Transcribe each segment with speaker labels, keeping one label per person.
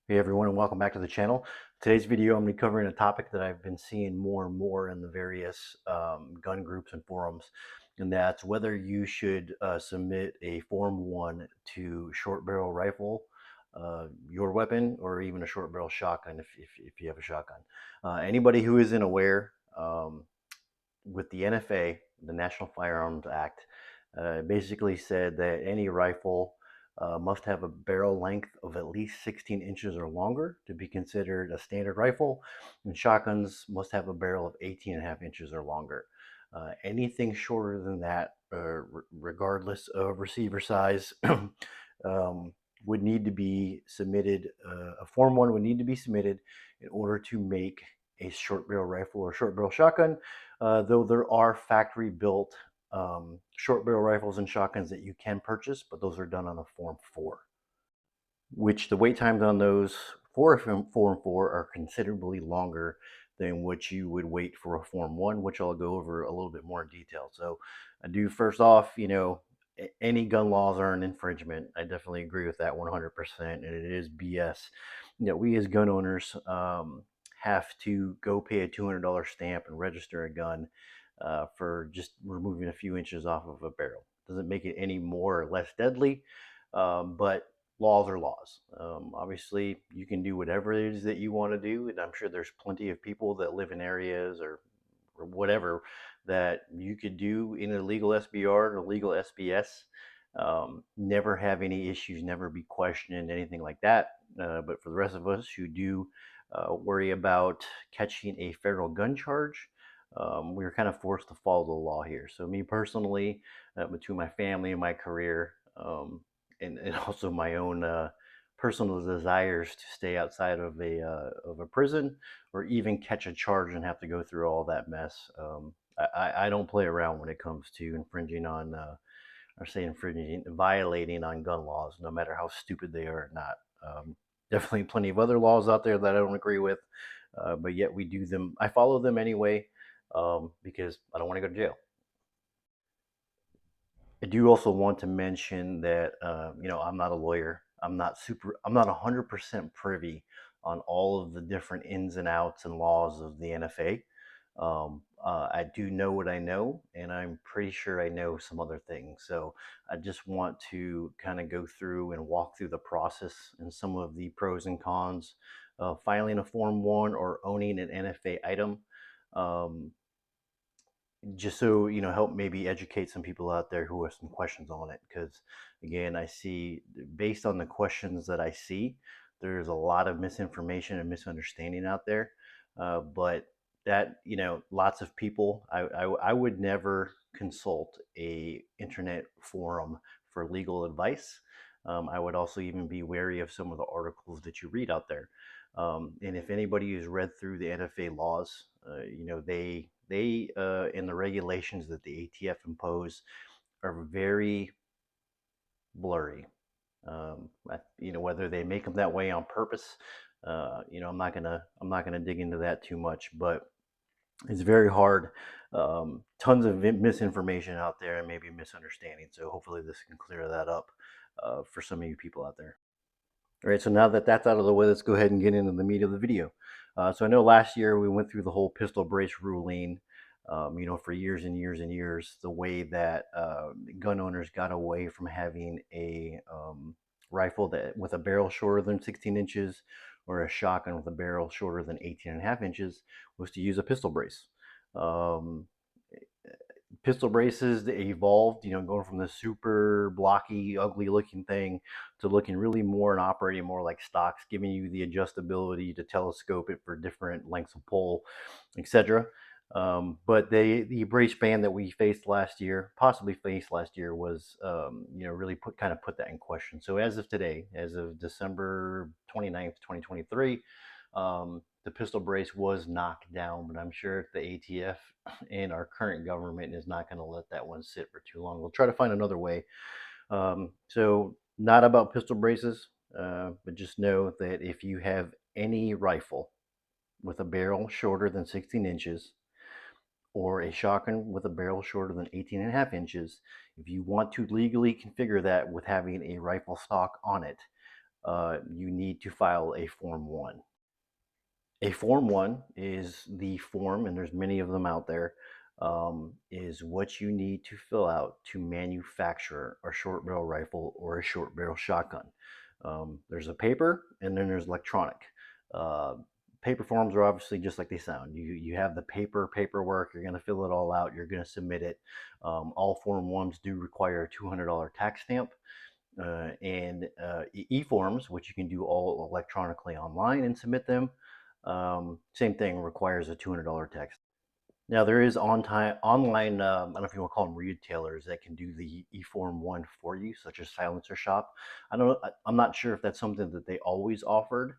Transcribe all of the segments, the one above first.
Speaker 1: Hey everyone, and welcome back to the channel. Today's video, I'm going to be covering a topic that I've been seeing more and more in the various gun groups and forums, and that's whether you should submit a Form 1 to short barrel rifle, your weapon, or even a short barrel shotgun if you have a shotgun. Anybody who isn't aware, with the NFA, the National Firearms Act, basically said that any rifle must have a barrel length of at least 16 inches or longer to be considered a standard rifle, and shotguns must have a barrel of 18.5 inches or longer. Anything shorter than that, regardless of receiver size, would need to be submitted. A Form 1 would need to be submitted in order to make a short barrel rifle or short barrel shotgun, though there are factory built short barrel rifles and shotguns that you can purchase, but those are done on a Form 4, which the wait times on those for a Form 4 are considerably longer than what you would wait for a Form 1, which I'll go over a little bit more in detail. So I do, first off, any gun laws are an infringement. I definitely agree with that 100%, and it is BS. We as gun owners have to go pay a $200 stamp and register a gun for just removing a few inches off of a barrel. Doesn't make it any more or less deadly, but laws are laws. Obviously, you can do whatever it is that you want to do, and I'm sure there's plenty of people that live in areas or whatever that you could do in a legal SBR or legal SBS. Never have any issues, never be questioned, anything like that. But for the rest of us who do worry about catching a federal gun charge, we were kind of forced to follow the law here. So me personally, between my family and my career, and also my own personal desires to stay outside of a prison or even catch a charge and have to go through all that mess. I don't play around when it comes to infringing on, or say infringing, violating on gun laws, no matter how stupid they are or not. Definitely plenty of other laws out there that I don't agree with, but yet we do them. I follow them anyway because I don't want to go to jail. I do also want to mention that I'm not a lawyer. I'm not 100% privy on all of the different ins and outs and laws of the NFA. I do know what I know, and I'm pretty sure I know some other things. So I just want to kind of go through and walk through the process and some of the pros and cons of filing a Form 1 or owning an NFA item. Um, just so help maybe educate some people out there who have some questions on it, because again, I see, based on the questions that I see, there's a lot of misinformation and misunderstanding out there. But that, lots of people, I would never consult a internet forum for legal advice. I would also even be wary of some of the articles that you read out there. And if anybody who's read through the NFA laws, they in the regulations that the ATF impose are very blurry. Whether they make them that way on purpose, I'm not gonna dig into that too much, but it's very hard. Tons of misinformation out there and maybe misunderstanding. So hopefully this can clear that up for some of you people out there. All right, so now that that's out of the way, let's go ahead and get into the meat of the video. So I know last year we went through the whole pistol brace ruling. For years and years and years, the way that gun owners got away from having a rifle that with a barrel shorter than 16 inches or a shotgun with a barrel shorter than 18.5 inches was to use a pistol brace. Um, Pistol braces, they evolved, going from the super blocky, ugly looking thing to looking really more and operating more like stocks, giving you the adjustability to telescope it for different lengths of pole, etc. But the brace ban that we faced last year, possibly faced last year, was really put that in question. So as of today, as of December 29th, 2023, the pistol brace was knocked down, but I'm sure the ATF and our current government is not going to let that one sit for too long. We'll try to find another way. So not about pistol braces, but just know that if you have any rifle with a barrel shorter than 16 inches or a shotgun with a barrel shorter than 18.5 inches, if you want to legally configure that with having a rifle stock on it, you need to file a Form 1. A Form 1 is the form, and there's many of them out there, is what you need to fill out to manufacture a short barrel rifle or a short barrel shotgun. There's a paper and then there's electronic. Uh, Paper forms are obviously just like they sound. You have the paperwork, you're going to fill it all out, you're going to submit it. All Form 1s do require a $200 tax stamp. And e-forms, which you can do all electronically online and submit them. Same thing, requires a $200 tax. Now there is online, I don't know if you want to call them retailers that can do the eForm 1 for you, such as Silencer Shop. I'm not sure if that's something that they always offered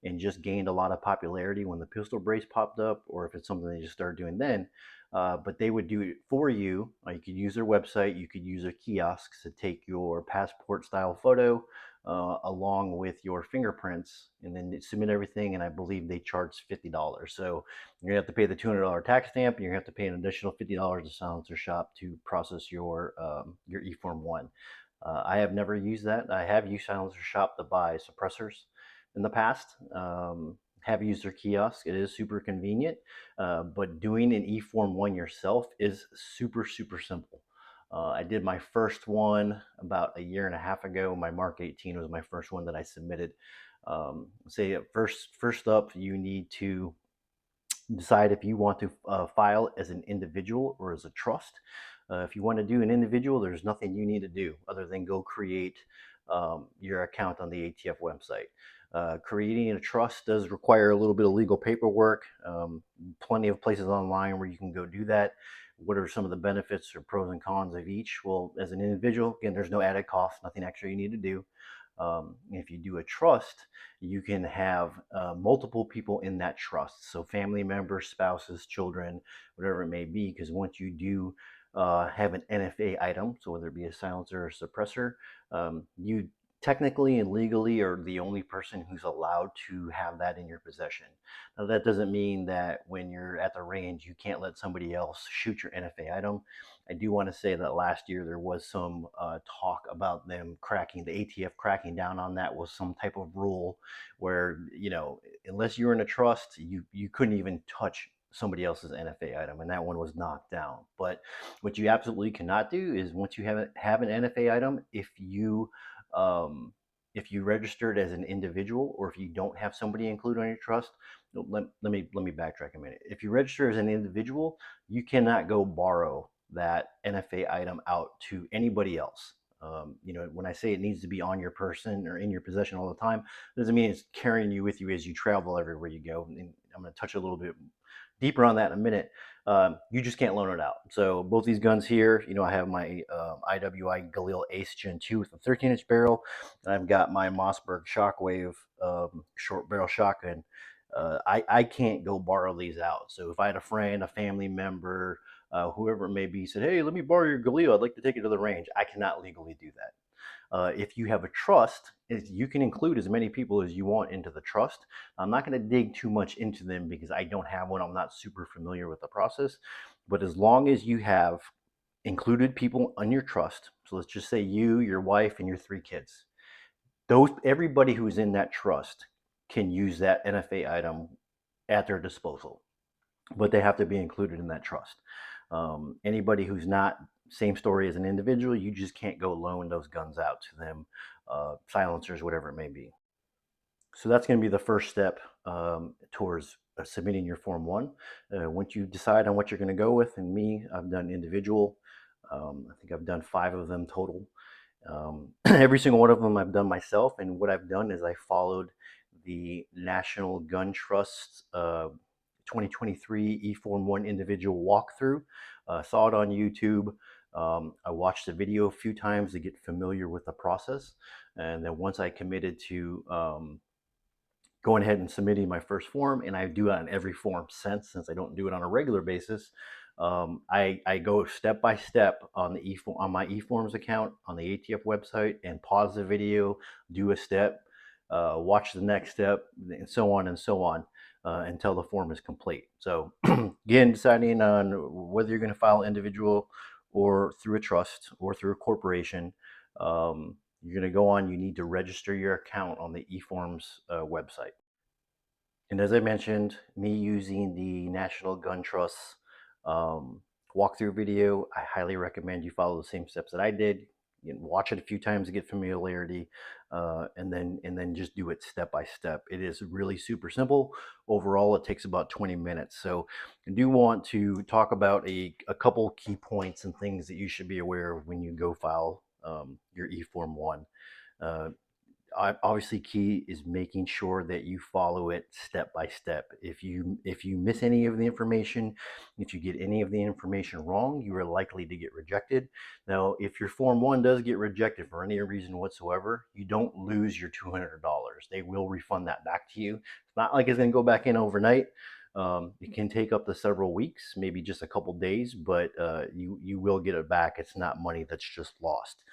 Speaker 1: and just gained a lot of popularity when the pistol brace popped up, or if it's something they just started doing then. But they would do it for you. You could use their website, you could use their kiosks to take your passport style photo along with your fingerprints, and then submit everything. And I believe they charge $50. So you're gonna have to pay the $200 tax stamp, and you're gonna have to pay an additional $50 to Silencer Shop to process your eForm 1. I have never used that. I have used Silencer Shop to buy suppressors in the past. Have used their kiosk. It is super convenient, but doing an eForm 1 yourself is super, super simple. I did my first one about a year and a half ago. My Mark 18 was my first one that I submitted. Say first up, you need to decide if you want to file as an individual or as a trust. If you want to do an individual, there's nothing you need to do other than go create your account on the ATF website. Creating a trust does require a little bit of legal paperwork. Plenty of places online where you can go do that. What are some of the benefits or pros and cons of each? Well, as an individual, again, there's no added cost, nothing extra you need to do. If you do a trust, you can have multiple people in that trust. So family members, spouses, children, whatever it may be, because once you do have an NFA item, so whether it be a silencer or suppressor, you technically and legally are the only person who's allowed to have that in your possession. Now, that doesn't mean that when you're at the range, you can't let somebody else shoot your NFA item. I do want to say that last year there was some talk about them cracking, the ATF cracking down on that was some type of rule where, unless you're in a trust, you couldn't even touch somebody else's NFA item, and that one was knocked down. But what you absolutely cannot do is once you have an NFA item, if you registered as an individual, or if you don't have somebody included on your trust, let me backtrack a minute. If you register as an individual, you cannot go borrow that NFA item out to anybody else. When I say it needs to be on your person or in your possession all the time, it doesn't mean it's carrying you with you as you travel everywhere you go. And I'm going to touch a little bit deeper on that in a minute. You just can't loan it out. So both these guns here, I have my IWI Galil Ace Gen 2 with a 13-inch barrel, and I've got my Mossberg Shockwave short barrel shotgun. I can't go borrow these out. So if I had a friend, a family member, whoever it may be, said, "Hey, let me borrow your Galil, I'd like to take it to the range," I cannot legally do that. If you have a trust, you can include as many people as you want into the trust. I'm not going to dig too much into them because I don't have one. I'm not super familiar with the process. But as long as you have included people on your trust, so let's just say you, your wife, and your 3 kids, everybody who's in that trust can use that NFA item at their disposal, but they have to be included in that trust. Anybody who's not, same story as an individual, you just can't go loan those guns out to them, silencers, whatever it may be. So that's going to be the first step towards submitting your Form 1. Once you decide on what you're going to go with, and me, I've done individual. I think I've done 5 of them total. Every single one of them I've done myself, and what I've done is I followed the National Gun Trust 2023 eForm 1 individual walkthrough. Saw it on YouTube. I watched the video a few times to get familiar with the process, and then once I committed to going ahead and submitting my first form, and I do it on every form since I don't do it on a regular basis. I go step by step on my eForms account on the ATF website, and pause the video, do a step, watch the next step, and so on until the form is complete. So again, deciding on whether you're going to file individual or through a trust or through a corporation, you're going to go on, you need to register your account on the Eform's website. And as I mentioned, me using the National Gun Trust um, walkthrough video, I highly recommend you follow the same steps that I did. You know, watch it a few times to get familiarity, and then just do it step by step. It is really super simple. Overall, it takes about 20 minutes. So I do want to talk about a couple key points and things that you should be aware of when you go file your eForm 1. Uh, Obviously key is making sure that you follow it step by step. If you miss any of the information, if you get any of the information wrong, you are likely to get rejected. Now if your form 1 does get rejected for any reason whatsoever, you don't lose your $200. They will refund that back to you. It's not like it's going to go back in overnight. It can take up to several weeks, maybe just a couple days, but you will get it back. It's not money that's just lost.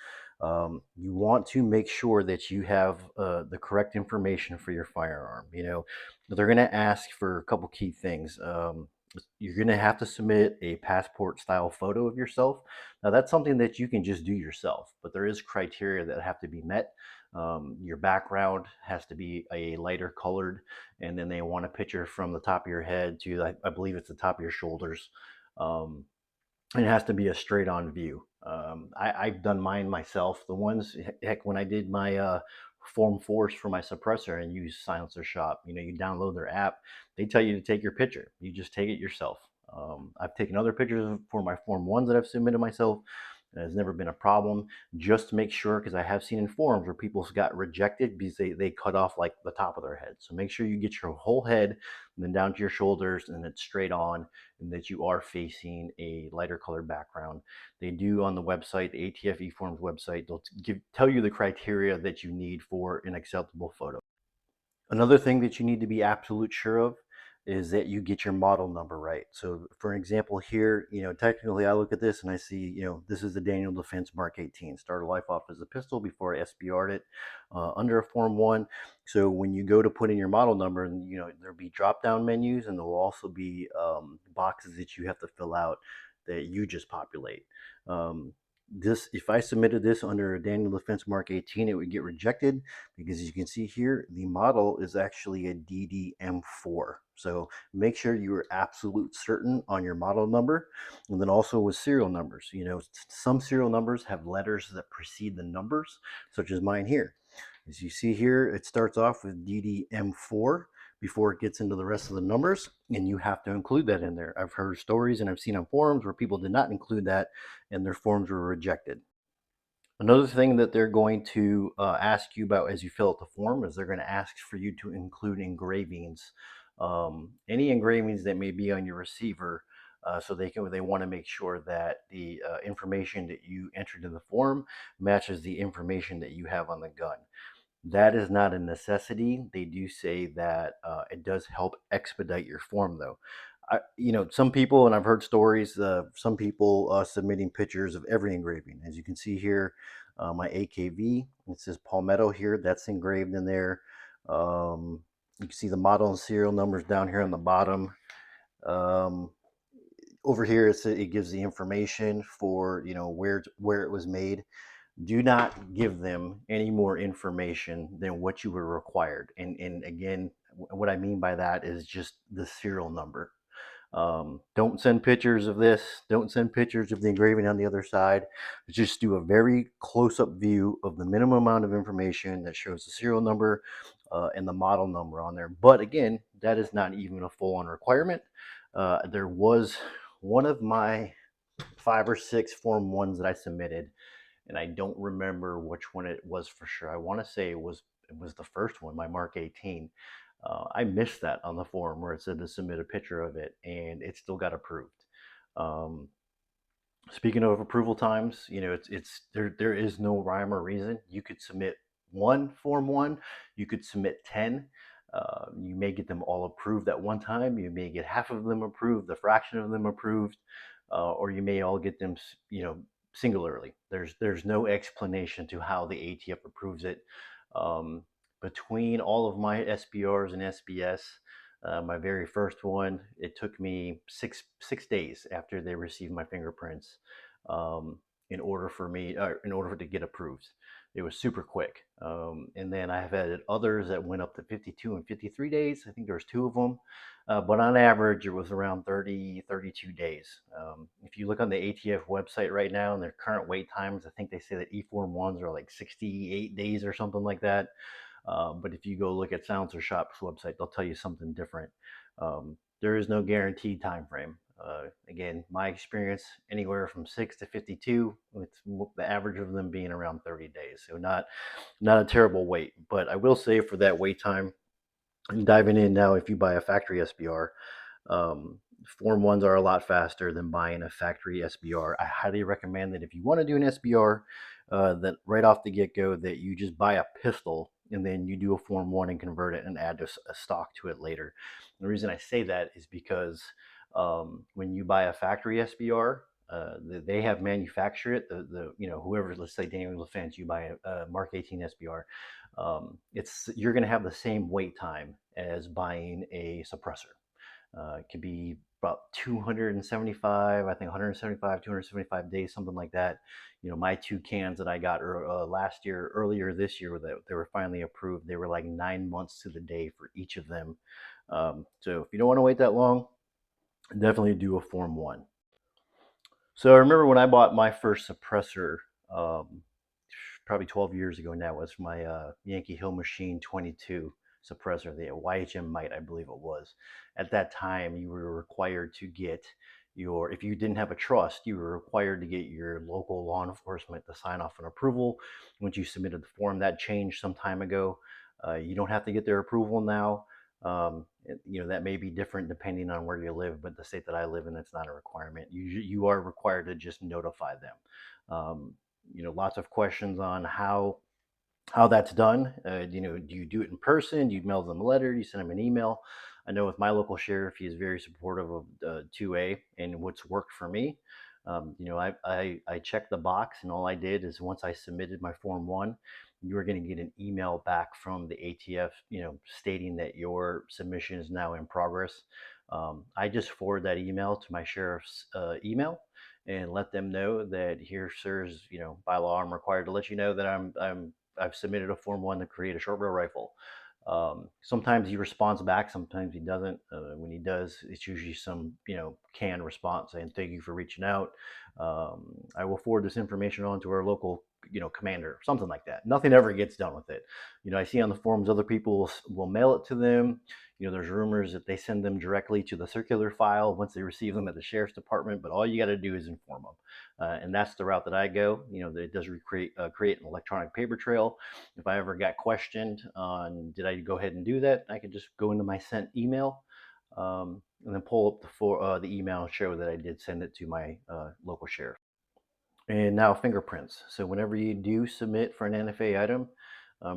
Speaker 1: You want to make sure that you have the correct information for your firearm. You know, they're going to ask for a couple key things. You're going to have to submit a passport style photo of yourself. Now, that's something that you can just do yourself, but there is criteria that have to be met. Your background has to be a lighter colored, and then they want a picture from the top of your head to, I believe it's the top of your shoulders. Um, it has to be a straight on view. I've done mine myself. The ones, heck, when I did my Form Force for my suppressor and use Silencer Shop, you know, you download their app, they tell you to take your picture. You just take it yourself. I've taken other pictures for my Form 1s that I've submitted myself. It has never been a problem. Just to make sure, because I have seen in forums where people got rejected because they cut off like the top of their head. So make sure you get your whole head and then down to your shoulders and it's straight on, and that you are facing a lighter colored background. They do on the website, the ATF eForms website, they'll tell you the criteria that you need for an acceptable photo. Another thing that you need to be absolute sure of is that you get your model number right. So for an example here, you know, technically I look at this and I see, you know, this is the Daniel Defense Mark 18. Started life off as a pistol before I SBR'd it under a Form 1. So when you go to put in your model number, and you know, there'll be drop down menus, and there'll also be boxes that you have to fill out that you just populate. Um, this, if I submitted this under a Daniel Defense Mark 18, it would get rejected because, as you can see here, the model is actually a DDM4. So make sure you are absolute certain on your model number. And then also with serial numbers, you know, some serial numbers have letters that precede the numbers, such as mine here. As you see here, it starts off with DDM4 before it gets into the rest of the numbers, and you have to include that in there. I've heard stories and I've seen on forums where people did not include that and their forms were rejected. Another thing that they're going to ask you about as you fill out the form is they're going to ask for you to include engravings, any engravings that may be on your receiver, so they want to make sure that the information that you entered in the form matches the information that you have on the gun. That is not a necessity. They do say that it does help expedite your form, though. You know, some people, and I've heard stories, some people submitting pictures of every engraving. As you can see here, my AKV, it says Palmetto here, that's engraved in there. You can see the model and serial numbers down here on the bottom. Um, Over here, it gives the information for, you know, where it was made. Do not give them any more information than what you were required. And again, what I mean by that is just the serial number. Don't send pictures of this. Don't send pictures of the engraving on the other side. Just do a very close-up view of the minimum amount of information that shows the serial number and the model number on there. But again, that is not even a full-on requirement. There was one of my 5 or 6 Form 1s that I submitted, and I don't remember which one it was for sure. I want to say it was the first one, my Mark 18. I missed that on the form where it said to submit a picture of it, and it still got approved. Um, Speaking of approval times, you know, there is no rhyme or reason. You could submit one Form 1, you could submit 10. You may get them all approved at one time. You may get half of them approved, a fraction of them approved, or you may all get them, you know, singularly. There's no explanation to how the ATF approves it. Um, Between all of my SBRs and SBS, my very first one, it took me six days after they received my fingerprints, in order for it to get approved. It was super quick. And then I have had others that went up to 52 and 53 days. I think there was two of them. But on average, it was around 30, 32 days. If you look on the ATF website right now and their current wait times, I think they say that Eform ones are like 68 days or something like that. But if you go look at Silencer Shop's website, they'll tell you something different. There is no guaranteed time frame. Again, my experience anywhere from 6 to 52, with the average of them being around 30 days. So not a terrible wait. But I will say for that wait time, diving in now, if you buy a factory SBR, um, Form ones are a lot faster than buying a factory SBR. I highly recommend that if you want to do an SBR, that right off the get go, that you just buy a pistol and then you do a Form one and convert it and add a stock to it later. The reason I say that is because when you buy a factory SBR, they have manufactured it. Whoever, let's say Daniel LaFance, you buy a Mark 18 SBR. You're going to have the same wait time as buying a suppressor. It could be about 275, I think 175, 275 days, something like that. My two cans that I got earlier this year, that they were finally approved, they were like 9 months to the day for each of them. So if you don't want to wait that long, definitely do a Form 1. So I remember when I bought my first suppressor, um, probably 12 years ago now, was my Yankee Hill Machine 22 suppressor, the YHM Mite, I believe it was. At that time, you were required to get if you didn't have a trust, you were required to get your local law enforcement to sign off an approval once you submitted the form. That changed some time ago. You don't have to get their approval now. That may be different depending on where you live, but the state that I live in, it's not a requirement. You are required to just notify them. Lots of questions on how that's done. Do you do it in person? Do you mail them a letter? Do you send them an email? I know with my local sheriff, he is very supportive of 2A and what's worked for me. I checked the box, and all I did is once I submitted my Form 1, you are going to get an email back from the ATF, stating that your submission is now in progress. I just forward that email to my sheriff's email and let them know that here, sirs, by law, I'm required to let you know that I've submitted a Form 1 to create a short barrel rifle. Sometimes he responds back, sometimes he doesn't. When he does, it's usually some canned response saying thank you for reaching out. I will forward this information on to our local commander, something like that. Nothing ever gets done with it. I see on the forums other people will mail it to them. There's rumors that they send them directly to the circular file once they receive them at the sheriff's department, but all you got to do is inform them. And that's the route that I go. It does create an electronic paper trail. If I ever got questioned on did I go ahead and do that, I could just go into my sent email, and then pull up the email and show that I did send it to my local sheriff. And now fingerprints. So whenever you do submit for an NFA item,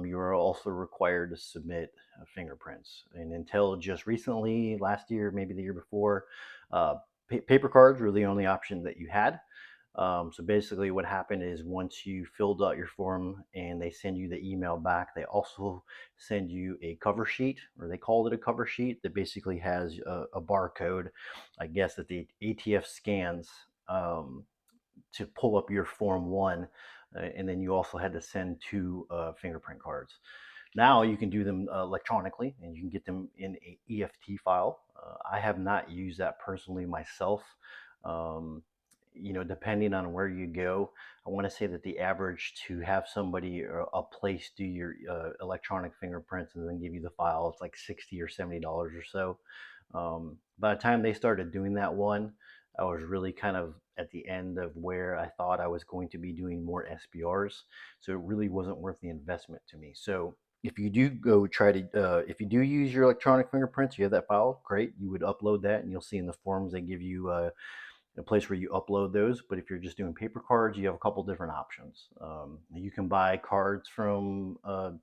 Speaker 1: you are also required to submit fingerprints. And until just recently, last year, maybe the year before, paper cards were the only option that you had. So basically what happened is once you filled out your form and they send you the email back, they also send you a cover sheet, or they call it a cover sheet, that basically has a barcode, I guess, that the ATF scans to pull up your Form 1. And then you also had to send two fingerprint cards. Now you can do them electronically, and you can get them in a EFT file. I have not used that personally myself. Um, Depending on where you go, I want to say that the average to have somebody or a place do your electronic fingerprints and then give you the file, it's like $60 or $70 or so. By the time they started doing that one, I was really kind of at the end of where I thought I was going to be doing more SBRs. So it really wasn't worth the investment to me. So if you do if you do use your electronic fingerprints, you have that file, great. You would upload that, and you'll see in the forms they give you a place where you upload those. But if you're just doing paper cards, you have a couple different options. You can buy cards from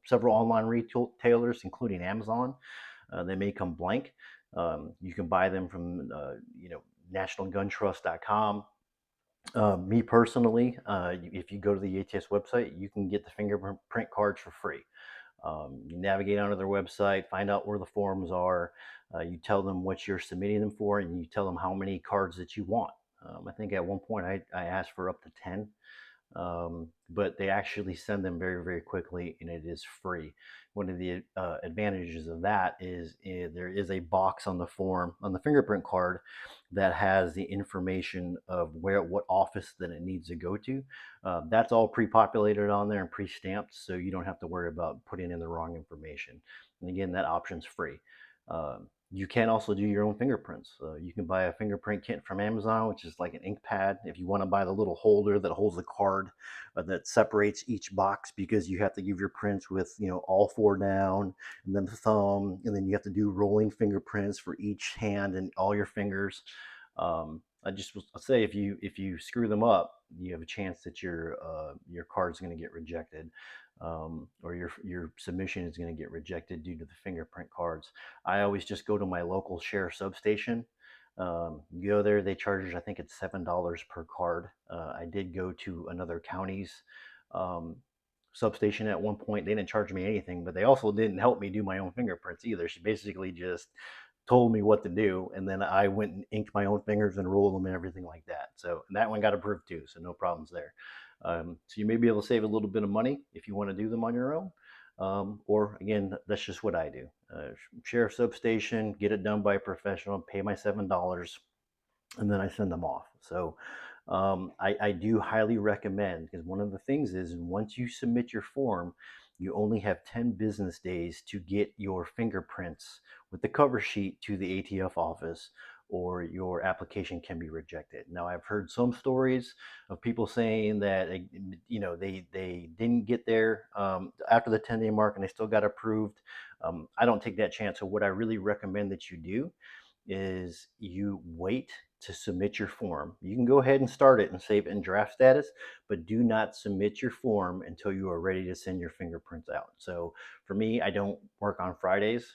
Speaker 1: several online retailers, including Amazon. They may come blank. You can buy them from nationalguntrust.com. Me personally, if you go to the ATS website, you can get the fingerprint cards for free. You navigate onto their website, find out where the forms are. You tell them what you're submitting them for, and you tell them how many cards that you want. I think at one point I asked for up to 10. but they actually send them very, very quickly, and it is free. One of the advantages of that is there is a box on the form on the fingerprint card that has the information of what office that it needs to go to. That's all pre-populated on there and pre-stamped, so you don't have to worry about putting in the wrong information. And again, that option's free. You can also do your own fingerprints. You can buy a fingerprint kit from Amazon, which is like an ink pad. If you want to buy the little holder that holds the card that separates each box, because you have to give your prints with, all four down and then the thumb, and then you have to do rolling fingerprints for each hand and all your fingers. I just will say, if you screw them up, you have a chance that your card's going to get rejected, or your submission is going to get rejected due to the fingerprint cards. I always just go to my local sheriff substation. You go there, they charge, I think it's $7 per card. I did go to another county's um, substation at one point. They didn't charge me anything, but they also didn't help me do my own fingerprints either. She basically just told me what to do, and then I went and inked my own fingers and rolled them and everything like that. So that one got approved too, so no problems there. So you may be able to save a little bit of money if you want to do them on your own. Or again, that's just what I do. Sheriff substation, get it done by a professional, pay my $7, and then I send them off. So I do highly recommend, because one of the things is, once you submit your form, you only have 10 business days to get your fingerprints with the cover sheet to the ATF office, or your application can be rejected. Now, I've heard some stories of people saying that they didn't get there after the 10-day mark and they still got approved. I don't take that chance. So what I really recommend that you do is you wait to submit your form. You can go ahead and start it and save it in draft status, but do not submit your form until you are ready to send your fingerprints out. So for me, I don't work on Fridays,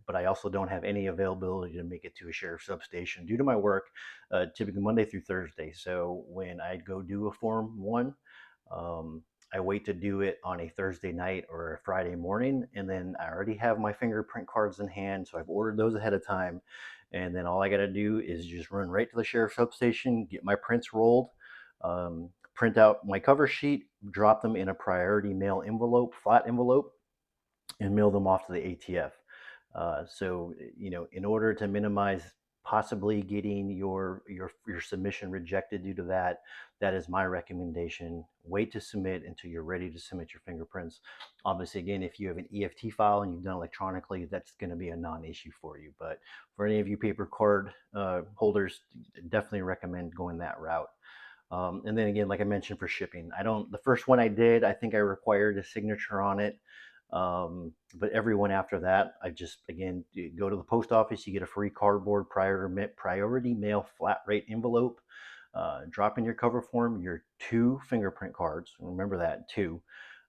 Speaker 1: but I also don't have any availability to make it to a sheriff substation due to my work, typically Monday through Thursday. So when I go do a Form 1, um, I wait to do it on a Thursday night or a Friday morning, and then I already have my fingerprint cards in hand, so I've ordered those ahead of time. And then all I got to do is just run right to the sheriff's substation, get my prints rolled, print out my cover sheet, drop them in a priority mail envelope, flat envelope, and mail them off to the ATF. So, in order to minimize possibly getting your submission rejected due to that, that is my recommendation. Wait to submit until you're ready to submit your fingerprints. Obviously, again, if you have an EFT file and you've done electronically, that's going to be a non-issue for you. But for any of you paper card holders, definitely recommend going that route. And then again, like I mentioned, for shipping, the first one I did, I think I required a signature on it. But everyone after that, I just, again, you go to the post office, you get a free cardboard priority mail flat rate envelope, drop in your cover form, your 2 fingerprint cards. Remember that, 2.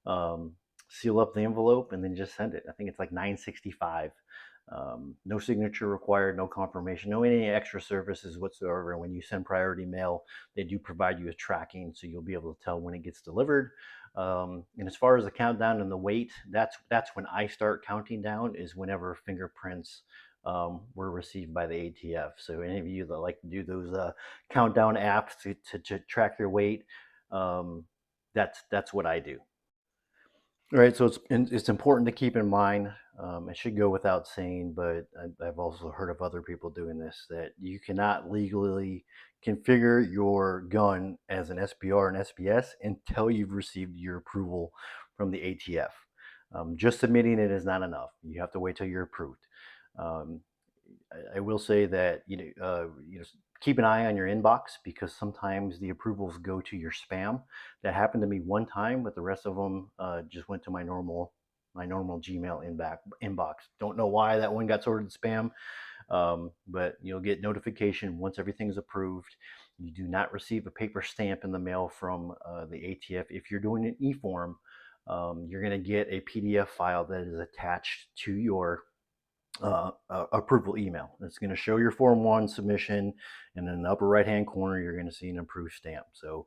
Speaker 1: Um, Seal up the envelope and then just send it. I think it's like $9.65. No signature required, no confirmation, no any extra services whatsoever. When you send priority mail, they do provide you with tracking, so you'll be able to tell when it gets delivered. And as far as the countdown and the wait, that's when I start counting down, is whenever fingerprints were received by the ATF. So any of you that like to do those countdown apps to track your weight, that's what I do. All right, so it's important to keep in mind. It should go without saying, but I've also heard of other people doing this, that you cannot legally configure your gun as an SBR and SBS until you've received your approval from the ATF. Just submitting it is not enough. You have to wait till you're approved. Um, I will say that keep an eye on your inbox, because sometimes the approvals go to your spam. That happened to me one time, but the rest of them just went to my normal Gmail inbox. Don't know why that one got sorted to spam, but you'll get notification once everything's approved. You do not receive a paper stamp in the mail from the ATF. If you're doing an Eform, you're going to get a PDF file that is attached to your approval email. It's going to show your Form 1 submission, and in the upper right hand corner, you're going to see an approved stamp. So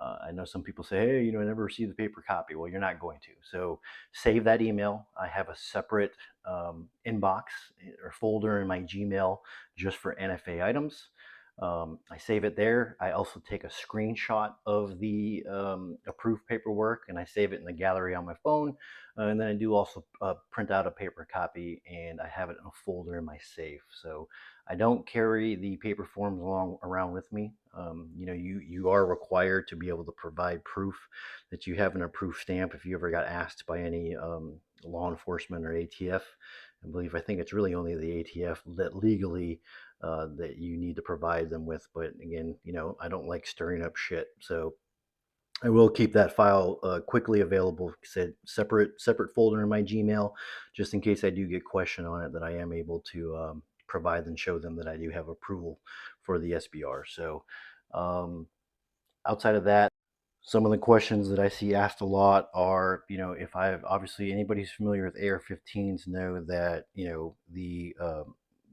Speaker 1: I know some people say, hey, I never received the paper copy. Well, you're not going to. So save that email. I have a separate inbox or folder in my Gmail just for NFA items. I save it there. I also take a screenshot of the approved paperwork and I save it in the gallery on my phone. And then I do also print out a paper copy and I have it in a folder in my safe. So I don't carry the paper forms along around with me. You are required to be able to provide proof that you have an approved stamp if you ever got asked by any law enforcement or ATF. I think it's really only the ATF that legally that you need to provide them with. But again, I don't like stirring up shit, so I will keep that file quickly available. Like I said, separate folder in my Gmail, just in case I do get questioned on it. That I am able to provide and show them that I do have approval for the SBR. So um, outside of that, some of the questions that I see asked a lot are, if I have, obviously anybody who's familiar with AR-15s know that, the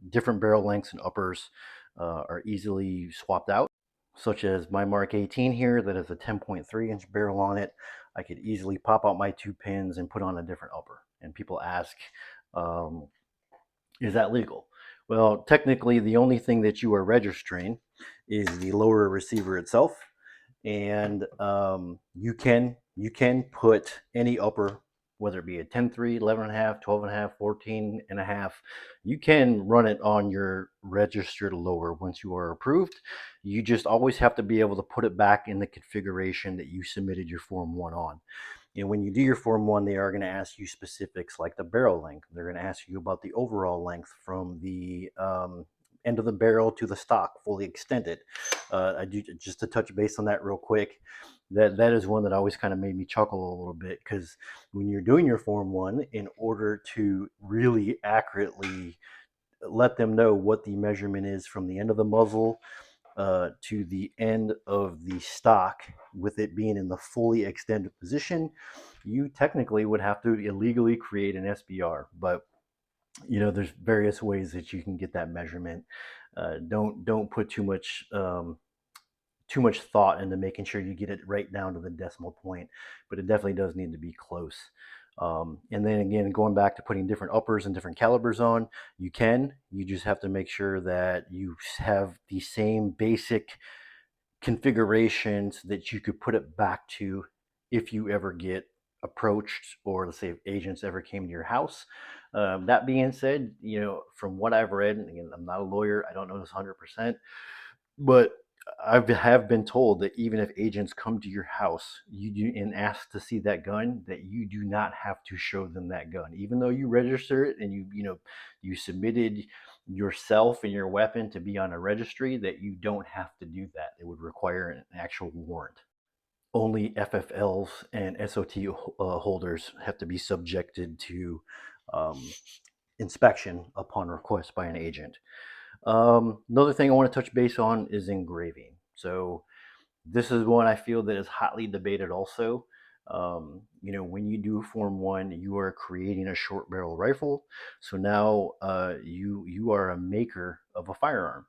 Speaker 1: different barrel lengths and uppers are easily swapped out, such as my Mark 18 here that has a 10.3-inch barrel on it. I could easily pop out my 2 pins and put on a different upper. And people ask, um, is that legal? Well, technically, the only thing that you are registering is the lower receiver itself, and you can put any upper, whether it be a 10.3, 11.5, 12.5, 14.5. You can run it on your registered lower once you are approved. You just always have to be able to put it back in the configuration that you submitted your Form 1 on. And when you do your Form 1, they are going to ask you specifics like the barrel length. They're going to ask you about the overall length from the end of the barrel to the stock, fully extended. I do, just to touch base on that real quick. That is one that always kind of made me chuckle a little bit, because when you're doing your Form 1, in order to really accurately let them know what the measurement is from the end of the muzzle to the end of the stock, with it being in the fully extended position, you technically would have to illegally create an SBR. But there's various ways that you can get that measurement. Don't put too much thought into making sure you get it right down to the decimal point, but it definitely does need to be close. And then again, going back to putting different uppers and different calibers on, you just have to make sure that you have the same basic configurations that you could put it back to if you ever get approached, or let's say if agents ever came to your house. That being said, from what I've read, and again, I'm not a lawyer, I don't know this 100%, but I have been told that even if agents come to your house, you do and ask to see that gun, that you do not have to show them that gun, even though you register it and you submitted yourself and your weapon to be on a registry. That you don't have to do that. It would require an actual warrant. Only FFLs and SOT holders have to be subjected to um, inspection upon request by an agent. Another thing I want to touch base on is engraving. So this is one I feel that is hotly debated also. When you do Form 1, you are creating a short barrel rifle. So now you are a maker of a firearm.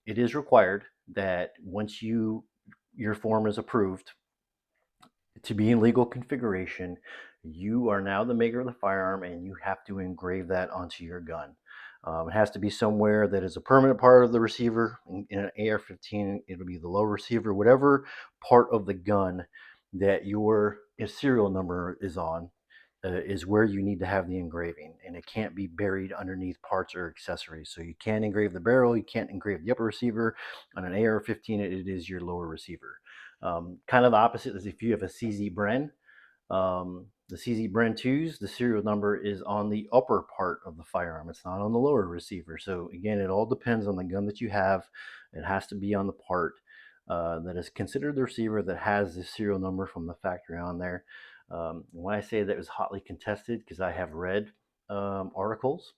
Speaker 1: It is required that once your form is approved to be in legal configuration, you are now the maker of the firearm and you have to engrave that onto your gun. It has to be somewhere that is a permanent part of the receiver. In an AR-15, it'll be the low receiver, whatever part of the gun that your serial number is on, is where you need to have the engraving, and it can't be buried underneath parts or accessories. So you can't engrave the barrel, you can't engrave the upper receiver. On an AR-15, it is your lower receiver. Kind of the opposite is if you have a CZ Bren. The CZ Bren 2s, the serial number is on the upper part of the firearm. It's not on the lower receiver. So again, it all depends on the gun that you have. It has to be on the part that is considered the receiver that has the serial number from the factory on there. When I say that it was hotly contested, because I have read articles,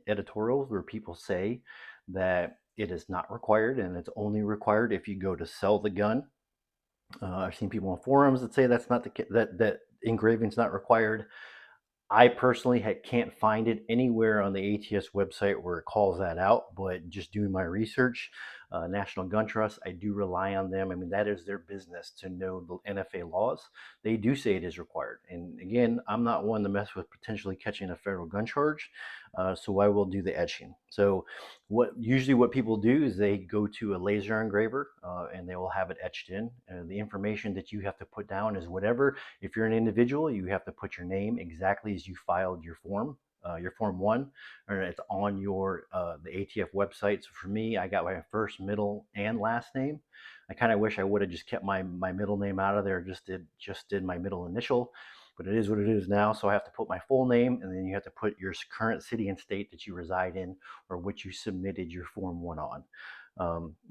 Speaker 1: editorials, where people say that it is not required and it's only required if you go to sell the gun. I've seen people on forums that say that's not that engraving's not required. I personally can't find it anywhere on the ATS website where it calls that out, but just doing my research, National Gun Trust, I do rely on them. I mean, that is their business to know the NFA laws. They do say it is required. And again, I'm not one to mess with potentially catching a federal gun charge, so I will do the etching. So what people do is they go to a laser engraver and they will have it etched in. The information that you have to put down is whatever. If you're an individual, you have to put your name exactly as you filed your form one, or it's on your the ATF website. So for me, I got my first, middle, and last name. I kind of wish I would have just kept my middle name out of there, just did my middle initial, but it is what it is now. So I have to put my full name, and then you have to put your current city and state that you reside in, or which you submitted your form one on.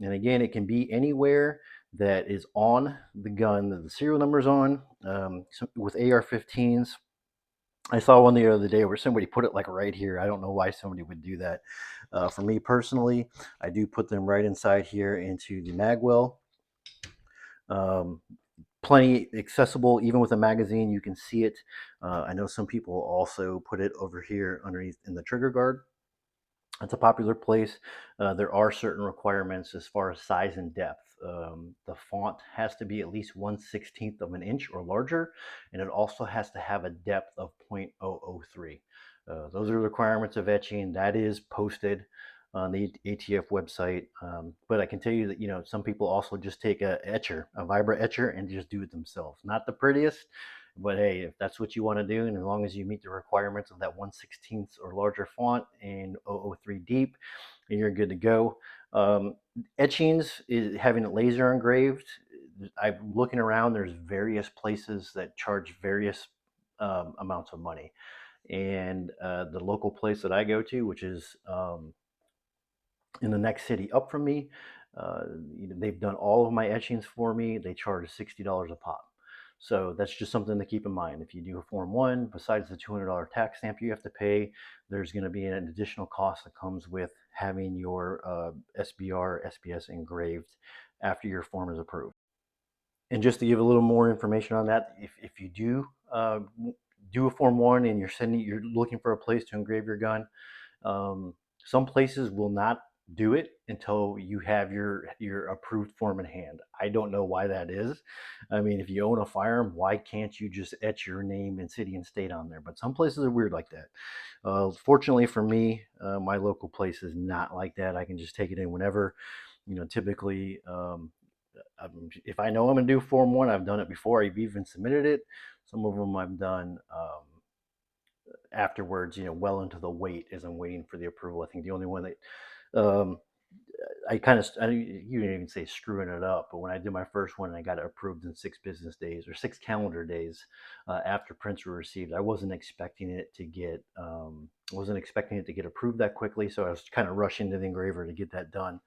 Speaker 1: And again, it can be anywhere that is on the gun that the serial number is on. So with AR-15s, I saw one the other day where somebody put it like right here. I don't know why somebody would do that. For me personally, I do put them right inside here into the magwell. Um, Plenty accessible, even with a magazine, you can see it. I know some people also put it over here underneath in the trigger guard. It's a popular place. There are certain requirements as far as size and depth. The font has to be at least 1/16 of an inch or larger, and it also has to have a depth of 0.003. Those are the requirements of etching. That is posted on the ATF website. But I can tell you that some people also just take a etcher, a Vibra etcher, and just do it themselves. Not the prettiest, but hey, if that's what you want to do, and as long as you meet the requirements of that 1/16 or larger font and 003 deep, you're good to go. Etchings is having it laser engraved. I'm looking around. There's various places that charge various amounts of money, and the local place that I go to, which is in the next city up from me, they've done all of my etchings for me. They charge $60 a pop. So that's just something to keep in mind. If you do a Form 1, besides the $200 tax stamp you have to pay, there's going to be an additional cost that comes with having your SBR, SBS engraved after your form is approved. And just to give a little more information on that, if you do a Form 1 and you're looking for a place to engrave your gun, some places will not do it until you have your approved form in hand. I don't know why that is. I mean, if you own a firearm, why can't you just etch your name and city and state on there? But some places are weird like that. Fortunately for me, my local place is not like that. I can just take it in whenever. Typically, if I know I'm going to do Form 1, I've done it before. I've even submitted it. Some of them I've done afterwards, well into the wait as I'm waiting for the approval. I think the only one that you didn't even say screwing it up, but when I did my first one, I got it approved in 6 business days or 6 calendar days after prints were received. I wasn't expecting it to get approved that quickly, so I was kind of rushing to the engraver to get that done.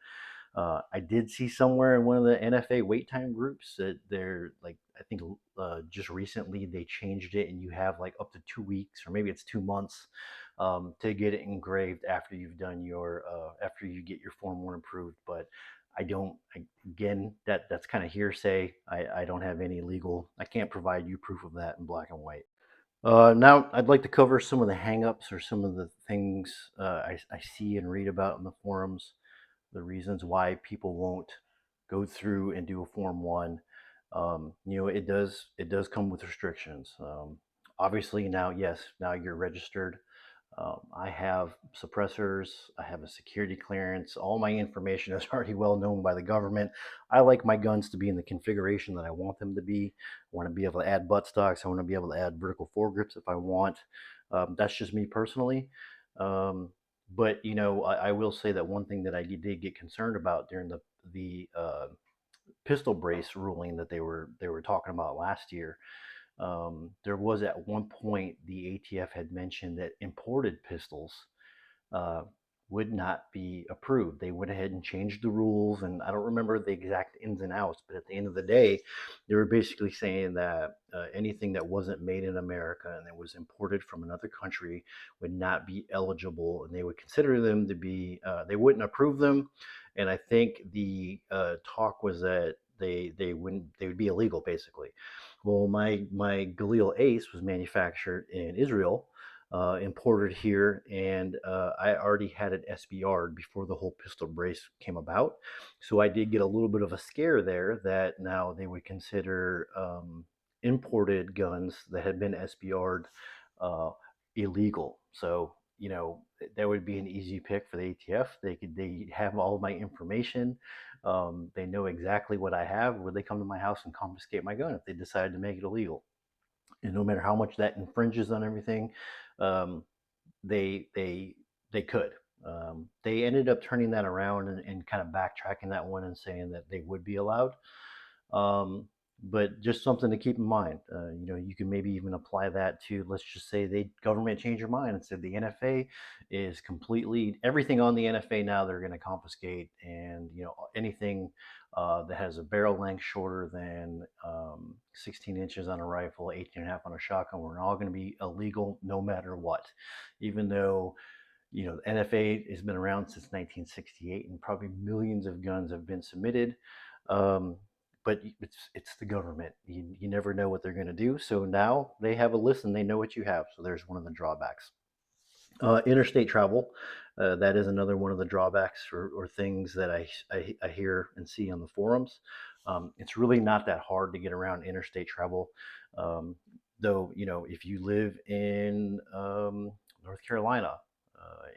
Speaker 1: I did see somewhere in one of the NFA wait time groups that they're like, I think just recently they changed it, and you have like up to 2 weeks, or maybe it's 2 months, to get it engraved after after you get your Form 1 approved. But again, that's kind of hearsay. I don't have any legal, I can't provide you proof of that in black and white. Now, I'd like to cover some of the hangups or some of the things I see and read about in the forums, the reasons why people won't go through and do a Form 1. It does come with restrictions. Obviously, now, yes, now you're registered. I have suppressors. I have a security clearance. All my information is already well known by the government. I like my guns to be in the configuration that I want them to be. I want to be able to add buttstocks. I want to be able to add vertical foregrips if I want. That's just me personally. But I will say that one thing that I did get concerned about during the pistol brace ruling that they were talking about last year. There was at one point the ATF had mentioned that imported pistols uh, would not be approved. They went ahead and changed the rules, and I don't remember the exact ins and outs, but at the end of the day, they were basically saying that anything that wasn't made in America and that was imported from another country would not be eligible, and they would consider them to be, they wouldn't approve them. And I think the talk was that they would be illegal basically. Well, my Galil Ace was manufactured in Israel, imported here, and I already had it SBR'd before the whole pistol brace came about. So I did get a little bit of a scare there that now they would consider imported guns that had been SBR'd uh, illegal. So that would be an easy pick for the ATF. They have all my information. They know exactly what I have. Would they come to my house and confiscate my gun if they decided to make it illegal? And no matter how much that infringes on everything, um, they they they could. They ended up turning that around and kind of backtracking that one and saying that they would be allowed. Um, but just something to keep in mind. You can maybe even apply that to, let's just say the government changed your mind and said the NFA is completely everything on the NFA now they're going to confiscate, and anything that has a barrel length shorter than 16 inches on a rifle, 18 and a half on a shotgun, we're all going to be illegal no matter what, even though the NFA has been around since 1968, and probably millions of guns have been submitted. Um, but it's the government. You never know what they're going to do. So now they have a list and they know what you have. So there's one of the drawbacks. Interstate travel, that is another one of the drawbacks or things that I hear and see on the forums. It's really not that hard to get around interstate travel. Um, though, if you live in North Carolina,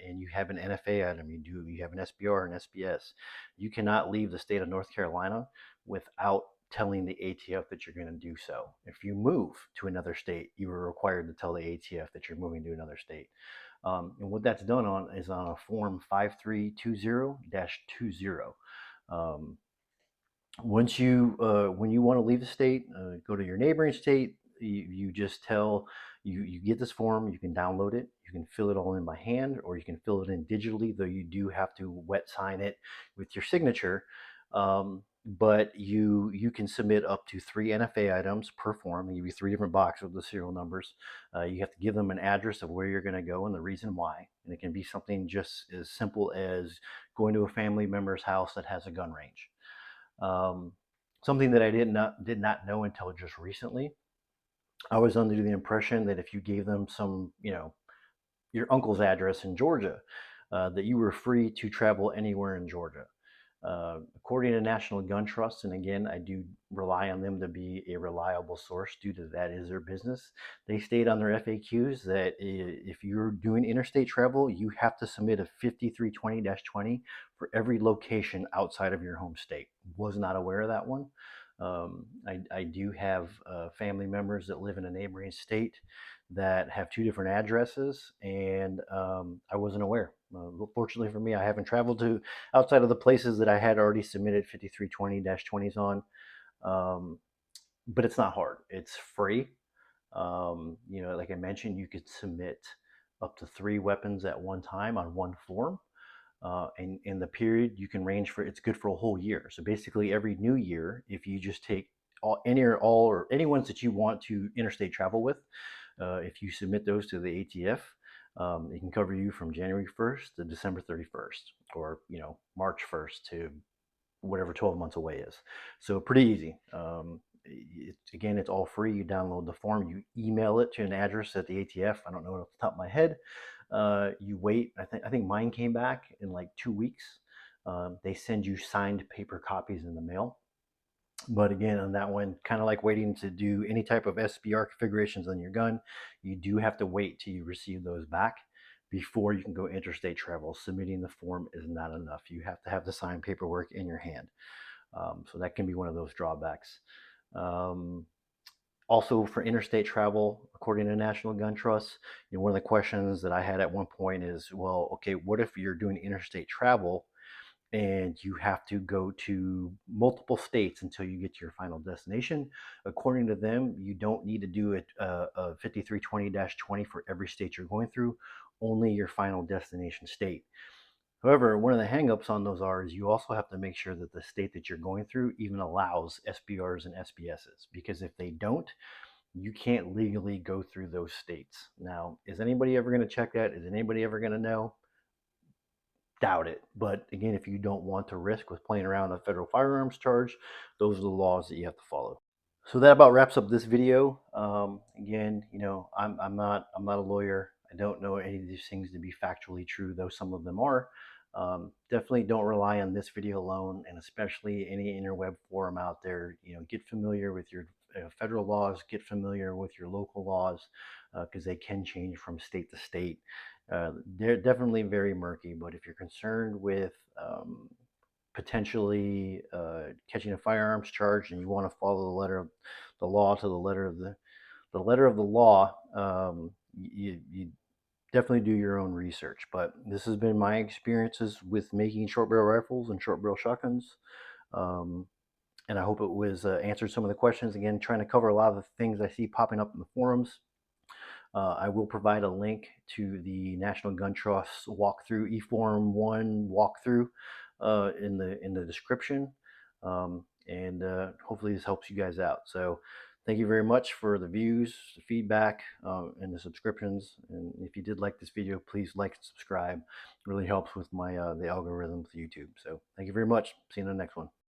Speaker 1: and you have an NFA item, you have an SBR and SBS, you cannot leave the state of North Carolina without telling the ATF that you're going to do so. If you move to another state, you are required to tell the ATF that you're moving to another state. And what that's done on is on a form 5320-20. Um, when you want to leave the state, go to your neighboring state. You just tell you get this form. You can download it. You can fill it all in by hand, or you can fill it in digitally. Though you do have to wet sign it with your signature. But you can submit up to 3 NFA items per form. They give you 3 different boxes with the serial numbers. You have to give them an address of where you're going to go and the reason why. And it can be something just as simple as going to a family member's house that has a gun range. Um, Something that I did not know until just recently. I was under the impression that if you gave them your uncle's address in Georgia, that you were free to travel anywhere in Georgia. According to National Gun Trust, and again, I do rely on them to be a reliable source due to that is their business. They state on their FAQs that if you're doing interstate travel, you have to submit a 5320-20 for every location outside of your home state. Was not aware of that one. I do have family members that live in a neighboring state that have 2 different addresses, and I wasn't aware. Fortunately for me, I haven't traveled to outside of the places that I had already submitted 5320-20s on. Um, but it's not hard. It's free. Like I mentioned, you could submit up to 3 weapons at one time on one form. And in the period, you can range for it's good for a whole year. So basically, every new year, if you just take all or any ones that you want to interstate travel with, if you submit those to the ATF, it can cover you from January 1st to December 31st, or March 1st to whatever 12 months away is. So pretty easy. Again, it's all free. You download the form, you email it to an address at the ATF. I don't know it off the top of my head. You wait. I think mine came back in like 2 weeks. They send you signed paper copies in the mail. But again, on that one, kind of like waiting to do any type of SBR configurations on your gun, you do have to wait till you receive those back before you can go interstate travel. Submitting the form is not enough. You have to have the signed paperwork in your hand. So that can be one of those drawbacks. Um, Also, for interstate travel, according to National Gun Trust, one of the questions that I had at one point is, well, okay, what if you're doing interstate travel and you have to go to multiple states until you get to your final destination? According to them, you don't need to do a 5320-20 for every state you're going through, only your final destination state. However, one of the hangups on those is you also have to make sure that the state that you're going through even allows SBRs and SBSs, because if they don't, you can't legally go through those states. Now, is anybody ever going to check that? Is anybody ever going to know? Doubt it. But again, if you don't want to risk with playing around a federal firearms charge, those are the laws that you have to follow. So that about wraps up this video. Again, I'm not a lawyer. I don't know any of these things to be factually true, though some of them are. Definitely don't rely on this video alone, and especially any interweb forum out there. Get familiar with your federal laws, get familiar with your local laws, because they can change from state to state. They're definitely very murky, but if you're concerned with potentially catching a firearms charge and you want to follow the letter of the law to the law, you definitely do your own research. But this has been my experiences with making short barrel rifles and short barrel shotguns. Um, and I hope it was answered some of the questions. Again, trying to cover a lot of the things I see popping up in the forums. I will provide a link to the National Gun Trust walkthrough, Eform 1 walkthrough, in the description. And hopefully this helps you guys out. So thank you very much for the views, the feedback, and the subscriptions. And if you did like this video, please like and subscribe. It really helps with my the algorithm with YouTube. So thank you very much. See you in the next one.